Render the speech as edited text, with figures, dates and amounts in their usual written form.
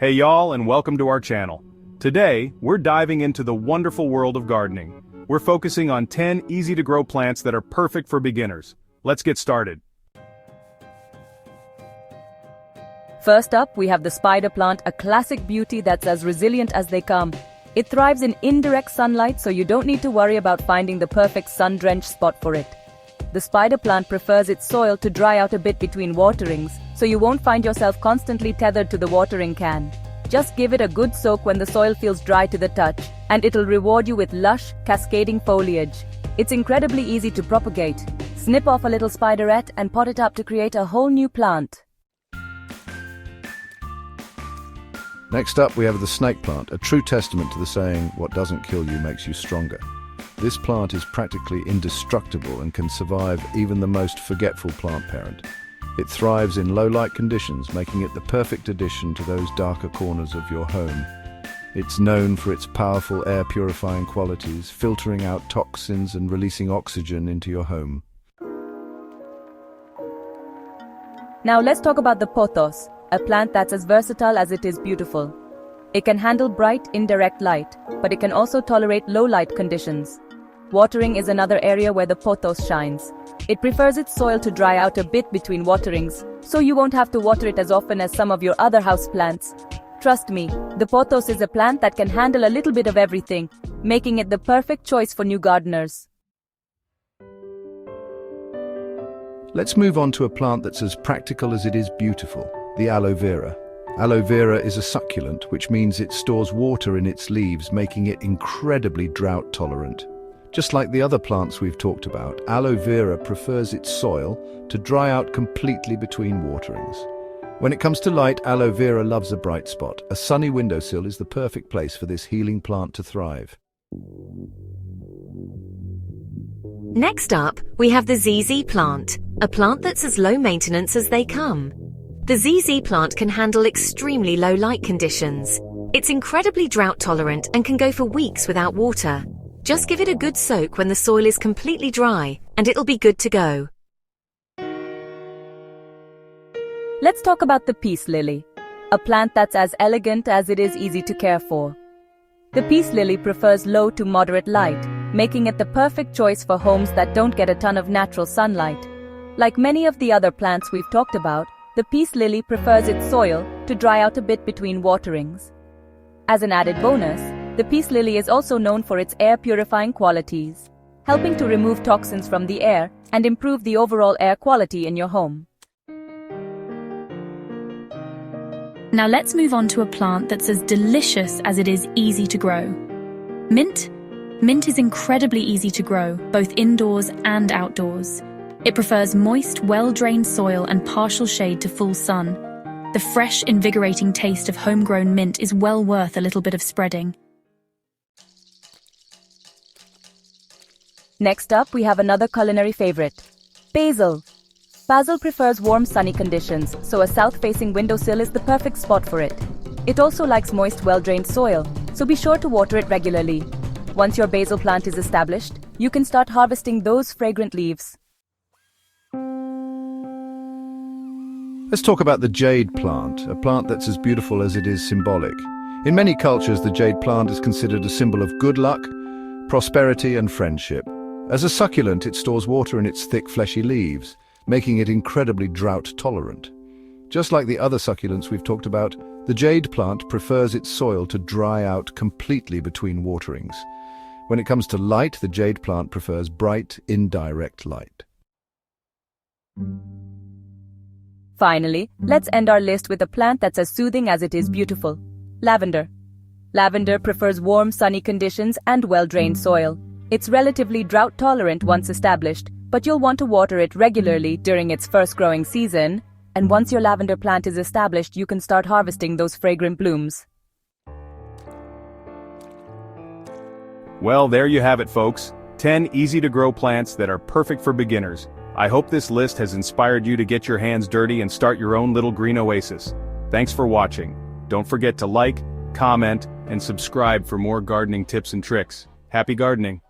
Hey y'all, and welcome to our channel. Today, we're diving into the wonderful world of gardening. We're focusing on 10 easy-to-grow plants that are perfect for beginners. Let's get started. First up, we have the spider plant, a classic beauty that's as resilient as they come. It thrives in indirect sunlight, so you don't need to worry about finding the perfect sun-drenched spot for it. The spider plant prefers its soil to dry out a bit between waterings, so you won't find yourself constantly tethered to the watering can. Just give it a good soak when the soil feels dry to the touch, and it'll reward you with lush, cascading foliage. It's incredibly easy to propagate. Snip off a little spiderette and pot it up to create a whole new plant. Next up, we have the snake plant, a true testament to the saying, "What doesn't kill you makes you stronger." This plant is practically indestructible and can survive even the most forgetful plant parent. It thrives in low-light conditions, making it the perfect addition to those darker corners of your home. It's known for its powerful air-purifying qualities, filtering out toxins and releasing oxygen into your home. Now let's talk about the pothos, a plant that's as versatile as it is beautiful. It can handle bright, indirect light, but it can also tolerate low-light conditions. Watering is another area where the pothos shines. It prefers its soil to dry out a bit between waterings, so you won't have to water it as often as some of your other houseplants. Trust me, the pothos is a plant that can handle a little bit of everything, making it the perfect choice for new gardeners. Let's move on to a plant that's as practical as it is beautiful, the aloe vera. Aloe vera is a succulent, which means it stores water in its leaves, making it incredibly drought-tolerant. Just like the other plants we've talked about, aloe vera prefers its soil to dry out completely between waterings. When it comes to light, aloe vera loves a bright spot. A sunny windowsill is the perfect place for this healing plant to thrive. Next up, we have the ZZ plant, a plant that's as low maintenance as they come. The ZZ plant can handle extremely low light conditions. It's incredibly drought tolerant and can go for weeks without water. Just give it a good soak when the soil is completely dry, and it'll be good to go. Let's talk about the peace lily, a plant that's as elegant as it is easy to care for. The peace lily prefers low to moderate light, making it the perfect choice for homes that don't get a ton of natural sunlight. Like many of the other plants we've talked about, the peace lily prefers its soil to dry out a bit between waterings. As an added bonus, the peace lily is also known for its air-purifying qualities, helping to remove toxins from the air and improve the overall air quality in your home. Now let's move on to a plant that's as delicious as it is easy to grow. Mint? Mint is incredibly easy to grow, both indoors and outdoors. It prefers moist, well-drained soil and partial shade to full sun. The fresh, invigorating taste of homegrown mint is well worth a little bit of spreading. Next up, we have another culinary favorite, basil. Basil prefers warm, sunny conditions, so a south-facing windowsill is the perfect spot for it. It also likes moist, well-drained soil, so be sure to water it regularly. Once your basil plant is established, you can start harvesting those fragrant leaves. Let's talk about the jade plant, a plant that's as beautiful as it is symbolic. In many cultures, the jade plant is considered a symbol of good luck, prosperity, and friendship. As a succulent, it stores water in its thick, fleshy leaves, making it incredibly drought-tolerant. Just like the other succulents we've talked about, the jade plant prefers its soil to dry out completely between waterings. When it comes to light, the jade plant prefers bright, indirect light. Finally, let's end our list with a plant that's as soothing as it is beautiful, lavender. Lavender prefers warm, sunny conditions and well-drained soil. It's relatively drought-tolerant once established, but you'll want to water it regularly during its first growing season, and once your lavender plant is established, you can start harvesting those fragrant blooms. Well, there you have it, folks. 10 easy-to-grow plants that are perfect for beginners. I hope this list has inspired you to get your hands dirty and start your own little green oasis. Thanks for watching. Don't forget to like, comment, and subscribe for more gardening tips and tricks. Happy gardening!